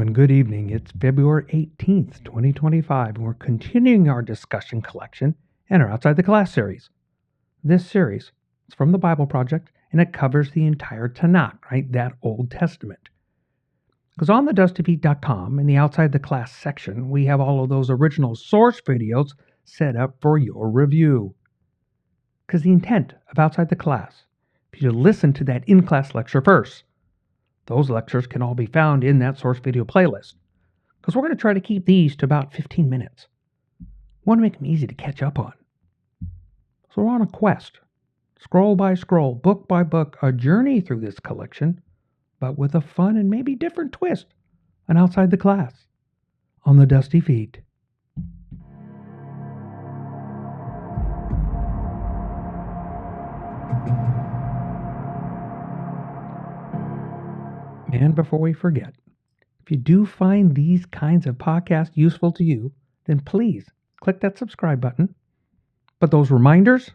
and good evening. It's February 18th, 2025, and we're continuing our discussion collection and our Outside the Class series. This series is from the Bible Project, and it covers the entire TaNaK, right? That Old Testament. Because on TheDustyFeet.com, in the Outside the Class section, we have all of those original source videos set up for your review. Because the intent of Outside the Class is you to listen to that in-class lecture first. Those lectures can all be found in that source video playlist, because we're going to try to keep these to about 15 minutes. We want to make them easy to catch up on. So we're on a quest, scroll by scroll, book by book, a journey through this collection, but with a fun and maybe different twist on Outside the Class on the Dusty Feet. And before we forget, if you do find these kinds of podcasts useful to you, then please click that subscribe button. But those reminders,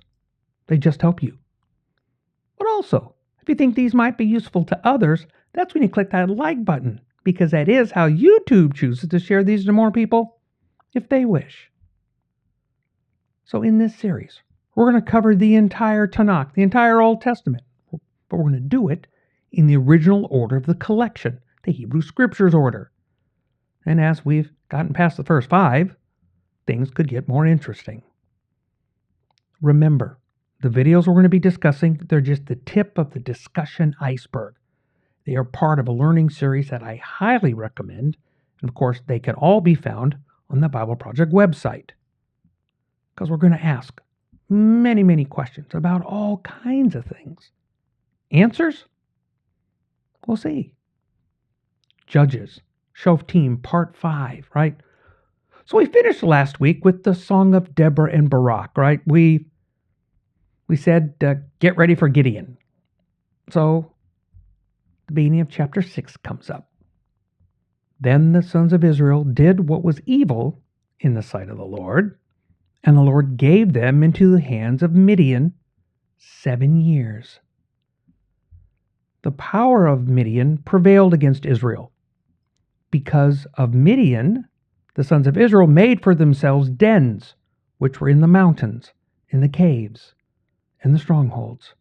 they just help you. But also, if you think these might be useful to others, that's when you click that like button, because that is how YouTube chooses to share these to more people if they wish. So in this series, we're going to cover the entire TaNaK, the entire Old Testament, but we're going to do it in the original order of the collection, the Hebrew Scriptures order. And as we've gotten past the first 5, things could get more interesting. Remember, the videos we're going to be discussing, they're just the tip of the discussion iceberg. They are part of a learning series that I highly recommend, and of course, they can all be found on the Bible Project website. Because we're going to ask many, many questions about all kinds of things. Answers? We'll see. Judges, Shoftim, part 5, right? So we finished last week with the Song of Deborah and Barak, right? We said, get ready for Gideon. So the beginning of chapter 6 comes up. Then the sons of Israel did what was evil in the sight of the Lord, and the Lord gave them into the hands of Midian 7 years. The power of Midian prevailed against Israel. Because of Midian, the sons of Israel made for themselves dens, which were in the mountains, in the caves, and the strongholds.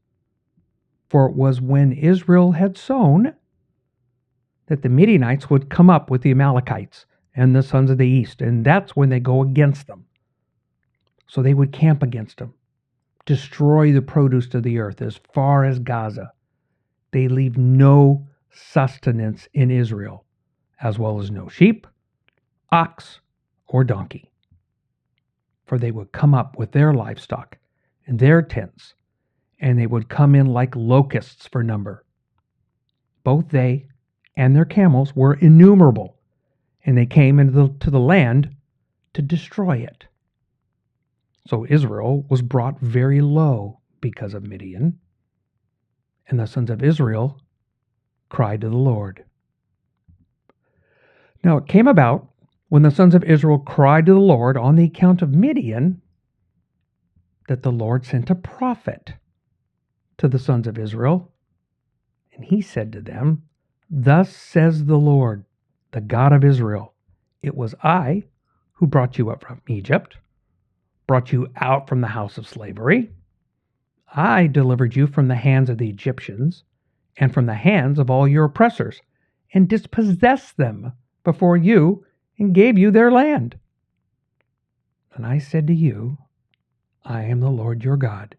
For it was when Israel had sown that the Midianites would come up with the Amalekites and the sons of the east, and that's when they go against them. So they would camp against them, destroy the produce of the earth as far as Gaza. They leave no sustenance in Israel, as well as no sheep, ox, or donkey. For they would come up with their livestock and their tents, and they would come in like locusts for number. Both they and their camels were innumerable, and they came into the land to destroy it. So Israel was brought very low because of Midian, and the sons of Israel cried to the Lord. Now it came about, when the sons of Israel cried to the Lord on the account of Midian, that the Lord sent a prophet to the sons of Israel, and he said to them, Thus says the Lord, the God of Israel, it was I who brought you up from Egypt, brought you out from the house of slavery. I delivered you from the hands of the Egyptians and from the hands of all your oppressors, and dispossessed them before you and gave you their land. And I said to you, I am the Lord your God.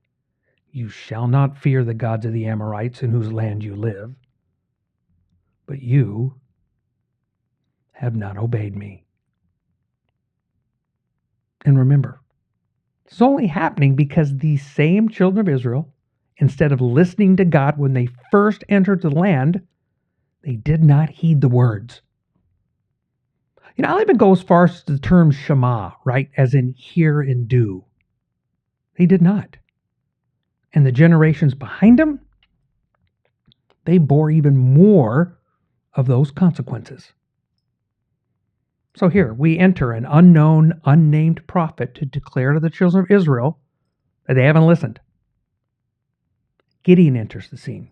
You shall not fear the gods of the Amorites in whose land you live. But you have not obeyed me. And remember, it's only happening because these same children of Israel, instead of listening to God when they first entered the land, they did not heed the words. I'll even go as far as the term Shema, right? As in hear and do. They did not. And the generations behind them, they bore even more of those consequences. So here we enter an unknown, unnamed prophet to declare to the children of Israel that they haven't listened. Gideon enters the scene.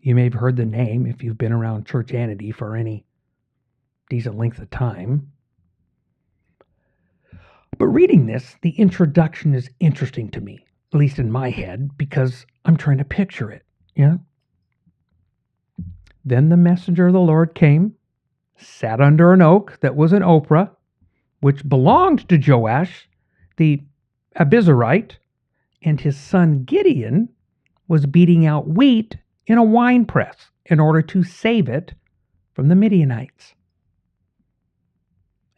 You may have heard the name if you've been around churchianity for any decent length of time. But reading this, the introduction is interesting to me, at least in my head, because I'm trying to picture it. Yeah. Then the messenger of the Lord came, sat under an oak that was an Oprah, which belonged to Joash, the Abizarite, and his son Gideon was beating out wheat in a wine press in order to save it from the Midianites.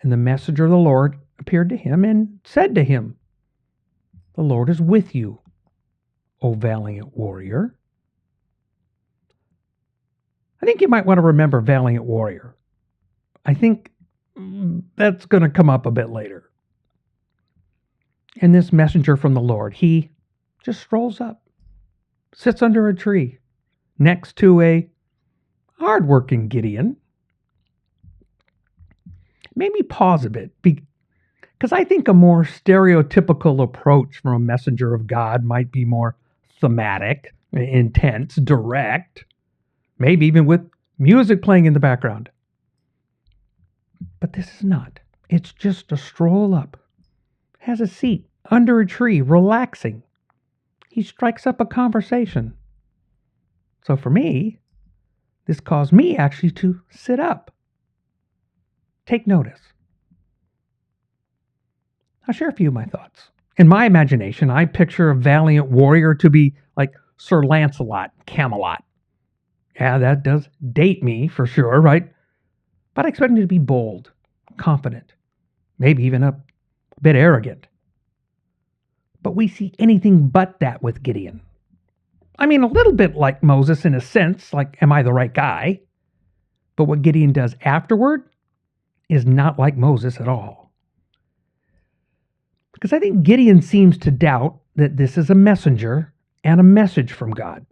And the messenger of the Lord appeared to him and said to him, "The Lord is with you, O valiant warrior." I think you might want to remember valiant warrior. I think that's going to come up a bit later. And this messenger from the Lord, he just strolls up, sits under a tree next to a hardworking Gideon. Made me pause a bit because I think a more stereotypical approach from a messenger of God might be more thematic, intense, direct, maybe even with music playing in the background. But this is not. It's just a stroll up. Has a seat under a tree, relaxing. He strikes up a conversation. So for me, this caused me actually to sit up. Take notice. I'll share a few of my thoughts. In my imagination, I picture a valiant warrior to be like Sir Lancelot, Camelot. Yeah, that does date me for sure, right? But I expect him to be bold, confident, maybe even a bit arrogant. But we see anything but that with Gideon. I mean, a little bit like Moses in a sense, like, am I the right guy? But what Gideon does afterward is not like Moses at all. Because I think Gideon seems to doubt that this is a messenger and a message from God.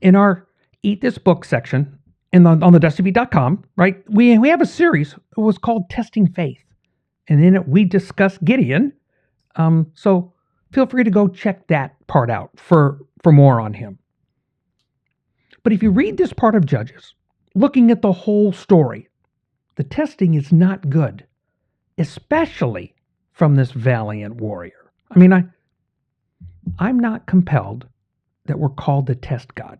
In our Eat This Book section on TheDustyFeet.com, right, we have a series. It was called Testing Faith. And in it, we discuss Gideon. So feel free to go check that part out for more on him. But if you read this part of Judges, looking at the whole story, the testing is not good, especially from this valiant warrior. I mean, I'm not compelled that we're called to test God.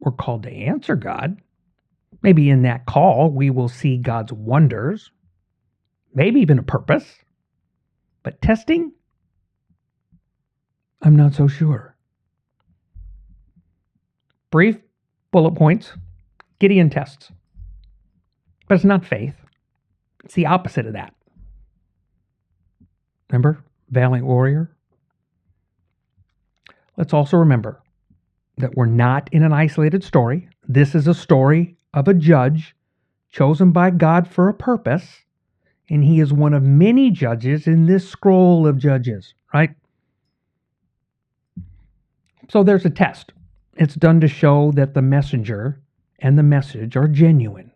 We're called to answer God. Maybe in that call, we will see God's wonders, maybe even a purpose. But testing, I'm not so sure. Brief bullet points. Gideon tests. But it's not faith. It's the opposite of that. Remember? Valiant warrior. Let's also remember that we're not in an isolated story. This is a story of a judge chosen by God for a purpose. And he is one of many judges in this scroll of judges, right? So there's a test. It's done to show that the messenger and the message are genuine.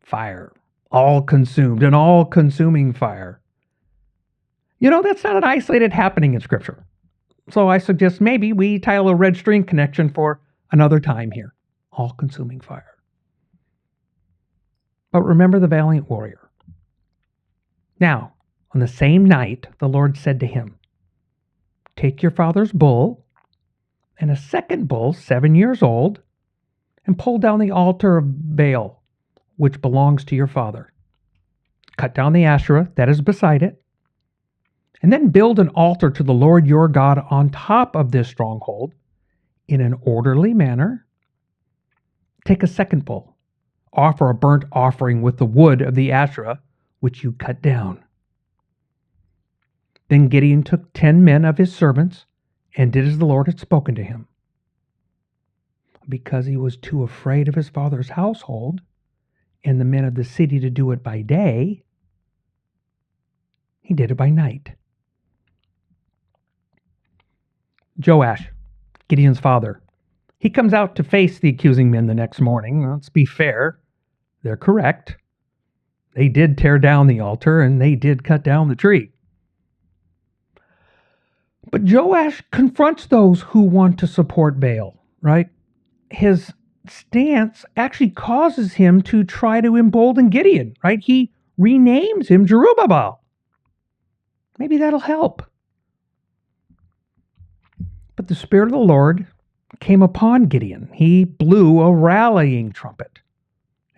Fire, all consumed, an all-consuming fire. You know, that's not an isolated happening in Scripture. So I suggest maybe we title a red string connection for another time here. All-consuming fire. But remember the valiant warrior. Now, on the same night, the Lord said to him, "Take your father's bull and a second bull 7 years old and pull down the altar of Baal, which belongs to your father. Cut down the Asherah that is beside it, and then build an altar to the Lord your God on top of this stronghold in an orderly manner. Take a second bull, offer a burnt offering with the wood of the Asherah, which you cut down." Then Gideon took 10 men of his servants and did as the Lord had spoken to him. Because he was too afraid of his father's household and the men of the city to do it by day, he did it by night. Joash, Gideon's father, he comes out to face the accusing men the next morning. Let's be fair. They're correct. They did tear down the altar and they did cut down the tree. But Joash confronts those who want to support Baal, right? His stance actually causes him to try to embolden Gideon, right? He renames him Jerubbaal. Maybe that'll help. But the Spirit of the Lord came upon Gideon. He blew a rallying trumpet,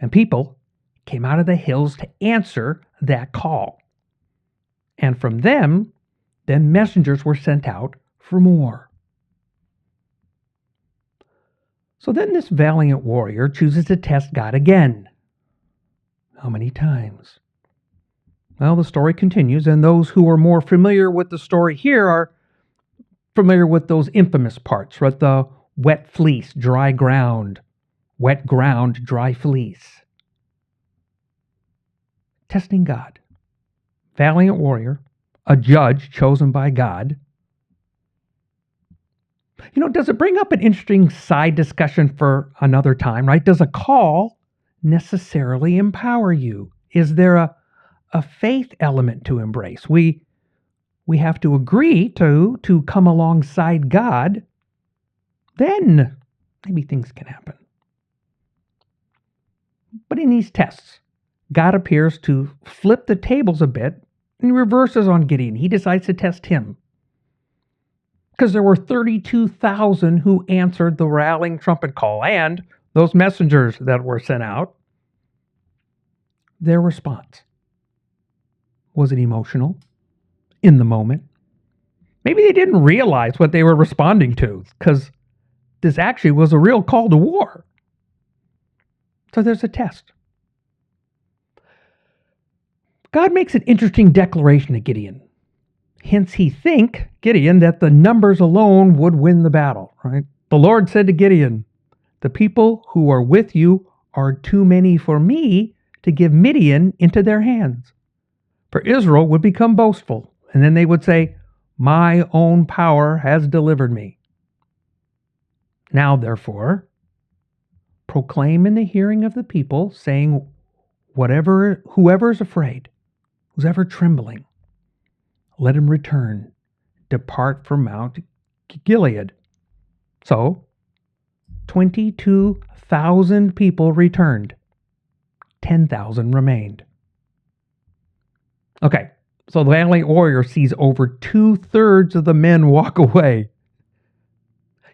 and people came out of the hills to answer that call. And from them, then messengers were sent out for more. So then this valiant warrior chooses to test God again. How many times? Well, the story continues, and those who are more familiar with the story here are familiar with those infamous parts, right? The wet fleece, dry ground, wet ground, dry fleece. Testing God. Valiant warrior, a judge chosen by God. Does it bring up an interesting side discussion for another time, right? Does a call necessarily empower you? Is there a faith element to embrace? We have to agree to come alongside God. Then maybe things can happen. But in these tests, God appears to flip the tables a bit and reverses on Gideon. He decides to test him. Because there were 32,000 who answered the rallying trumpet call, and those messengers that were sent out, their response. Was it emotional? In the moment? Maybe they didn't realize what they were responding to, because this actually was a real call to war. So there's a test. God makes an interesting declaration to Gideon. Hence he Gideon, that the numbers alone would win the battle, right? The Lord said to Gideon, the people who are with you are too many for me to give Midian into their hands. For Israel would become boastful, and then they would say, my own power has delivered me. Now, therefore, proclaim in the hearing of the people, saying, whoever is afraid, who's ever trembling, let him return, depart from Mount Gilead. So, 22,000 people returned. 10,000 remained. Okay, so the valiant warrior sees over 2/3 of the men walk away.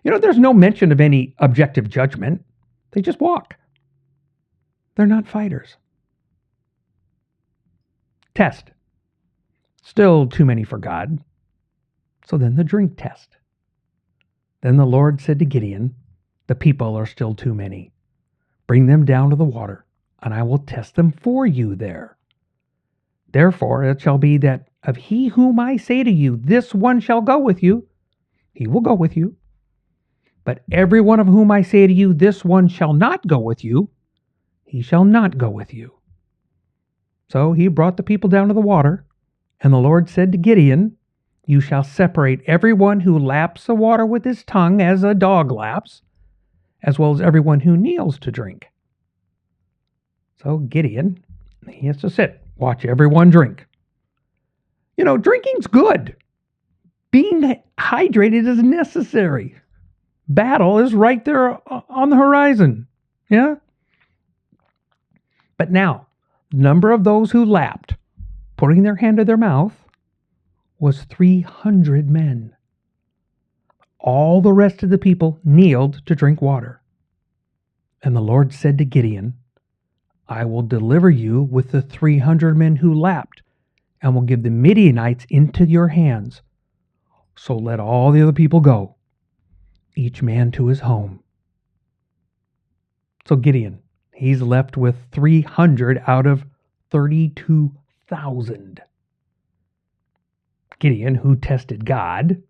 There's no mention of any objective judgment. They just walk. They're not fighters. Test. Still too many for God. So then the drink test. Then the Lord said to Gideon, the people are still too many. Bring them down to the water, and I will test them for you there. Therefore it shall be that of he whom I say to you, this one shall go with you, he will go with you. But every one of whom I say to you, this one shall not go with you, he shall not go with you. So he brought the people down to the water, and the Lord said to Gideon, you shall separate everyone who laps the water with his tongue as a dog laps, as well as everyone who kneels to drink. So Gideon, he has to sit, watch everyone drink. Drinking's good. Being hydrated is necessary. Battle is right there on the horizon. Yeah? But now, the number of those who lapped, putting their hand to their mouth, was 300 men. All the rest of the people kneeled to drink water. And the Lord said to Gideon, I will deliver you with the 300 men who lapped, and will give the Midianites into your hands. So let all the other people go, each man to his home. So Gideon, he's left with 300 out of 32,000. Gideon, who tested God,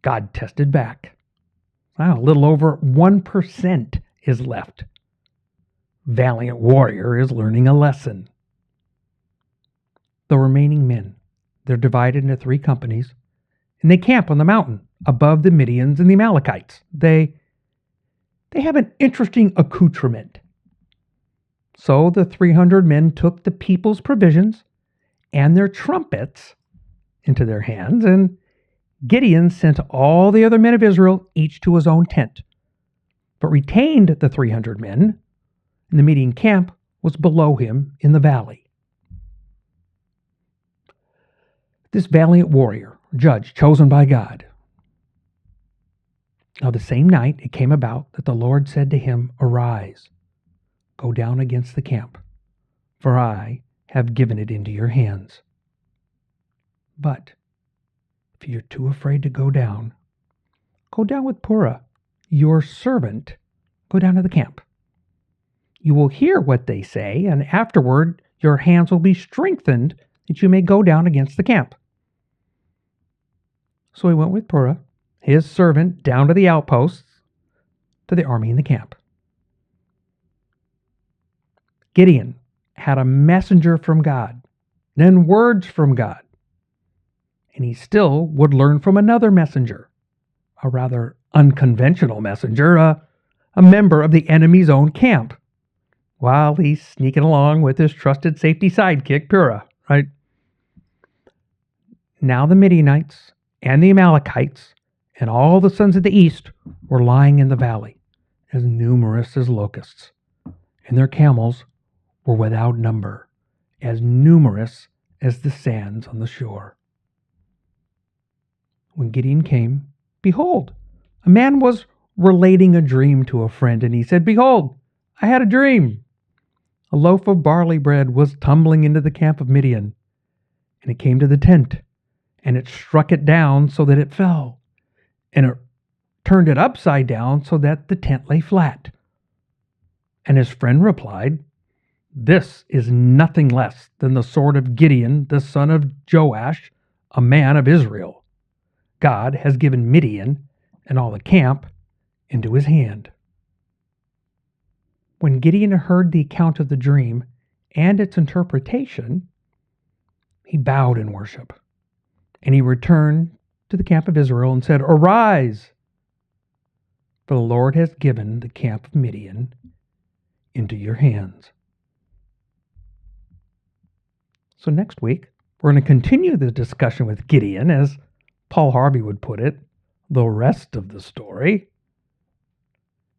God tested back. Wow, a little over 1% is left. Valiant warrior is learning a lesson. The remaining men, they're divided into 3 companies, and they camp on the mountain above the Midians and the Amalekites. They have an interesting accoutrement. So the 300 men took the people's provisions and their trumpets into their hands, and Gideon sent all the other men of Israel, each to his own tent. but retained the 300 men, and the Midian camp was below him in the valley. This valiant warrior, judge chosen by God. Now the same night it came about that the Lord said to him, Arise, go down against the camp, for I have given it into your hands. But if you're too afraid to go down with Purah, your servant, go down to the camp. You will hear what they say, and afterward your hands will be strengthened that you may go down against the camp. So he went with Purah, his servant, down to the outposts, to the army in the camp. Gideon had a messenger from God, then words from God, and he still would learn from another messenger, a rather unconventional messenger, a member of the enemy's own camp, while he's sneaking along with his trusted safety sidekick, Purah, right? Now the Midianites and the Amalekites and all the sons of the east were lying in the valley, as numerous as locusts, and their camels were without number, as numerous as the sands on the shore. When Gideon came, behold, a man was relating a dream to a friend, and he said, Behold, I had a dream. A loaf of barley bread was tumbling into the camp of Midian, and it came to the tent, and it struck it down so that it fell, and it turned it upside down so that the tent lay flat. And his friend replied, This is nothing less than the sword of Gideon, the son of Joash, a man of Israel. God has given Midian and all the camp into his hand. When Gideon heard the account of the dream and its interpretation, he bowed in worship, and he returned to the camp of Israel and said, Arise, for the Lord has given the camp of Midian into your hands. So next week, we're going to continue the discussion with Gideon, as Paul Harvey would put it, the rest of the story.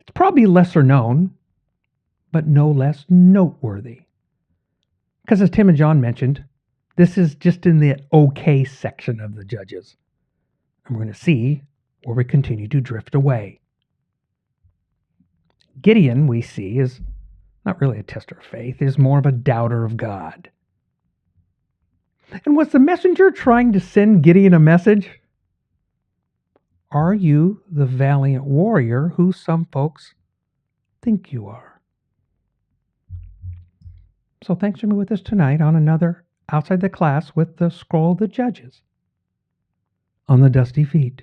It's probably lesser known, but no less noteworthy. Because as Tim and John mentioned, this is just in the okay section of the Judges. And we're going to see where we continue to drift away. Gideon, we see, is not really a tester of faith, is more of a doubter of God. And was the messenger trying to send Gideon a message? Are you the valiant warrior who some folks think you are? So thanks for being with us tonight on another Outside the Class with the Scroll of the Judges on the Dusty Feet.